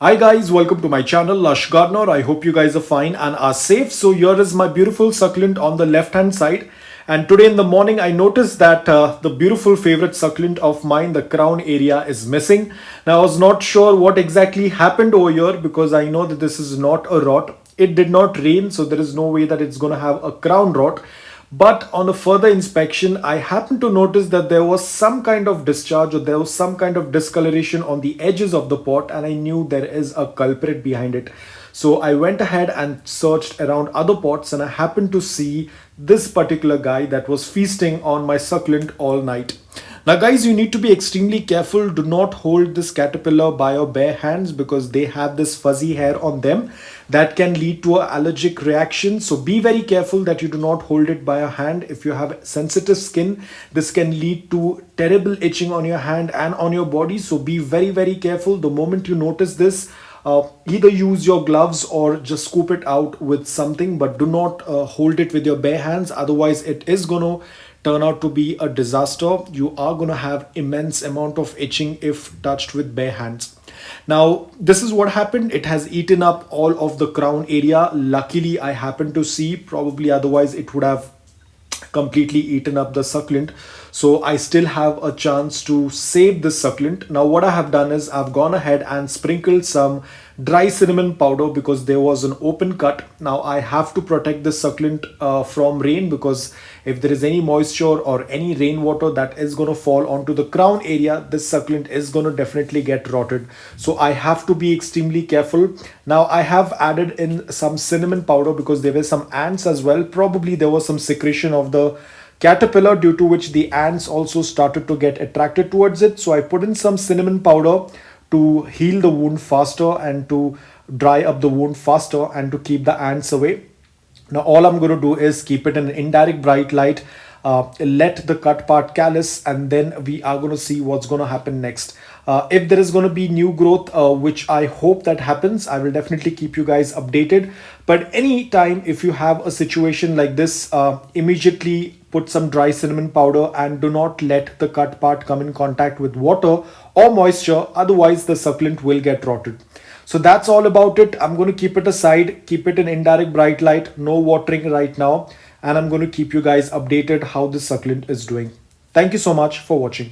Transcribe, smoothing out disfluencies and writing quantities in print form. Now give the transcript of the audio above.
Hi guys, welcome to my channel Lush Gardener. I hope you guys are fine and are safe. So here is my beautiful succulent on the left hand side, and today in the morning I noticed that the beautiful favorite succulent of mine, the crown area, is missing. Now I was not sure what exactly happened over here because I know that this is not a rot. It did not rain, so there is no way that it's going to have a crown rot. But on a further inspection, I happened to notice that there was some kind of discharge, or there was some kind of discoloration on the edges of the pot, and I knew there is a culprit behind it. So I went ahead and searched around other pots, and I happened to see this particular guy that was feasting on my succulent all night. Now guys, you need to be extremely careful. Do not hold this caterpillar by your bare hands because they have this fuzzy hair on them that can lead to an allergic reaction. So be very careful that you do not hold it by your hand. If you have sensitive skin, this can lead to terrible itching on your hand and on your body. So be very careful. The moment you notice this, either use your gloves or just scoop it out with something, but do not hold it with your bare hands. Otherwise it is going to turn out to be a disaster. You are going to have immense amount of itching if touched with bare hands. Now this is what happened. It has eaten up all of the crown area. Luckily I happened to see, probably otherwise it would have completely eaten up the succulent. So I still have a chance to save this succulent. Now what I have done is I've gone ahead and sprinkled some dry cinnamon powder because there was an open cut. Now I have to protect this succulent from rain, because if there is any moisture or any rainwater that is going to fall onto the crown area, this succulent is going to definitely get rotted. So I have to be extremely careful. Now I have added in some cinnamon powder because there were some ants as well. Probably there was some secretion of the caterpillar due to which the ants also started to get attracted towards it. So I put in some cinnamon powder to heal the wound faster and to dry up the wound faster and to keep the ants away. Now all I'm going to do is keep it in an indirect bright light, let the cut part callus, and then we are going to see what's going to happen next. If there is going to be new growth, which I hope that happens, I will definitely keep you guys updated. But anytime if you have a situation like this, immediately put some dry cinnamon powder and do not let the cut part come in contact with water or moisture, otherwise the succulent will get rotted. So that's all about it. I'm going to keep it aside, keep it in indirect bright light, no watering right now, and I'm going to keep you guys updated how this succulent is doing. Thank you so much for watching.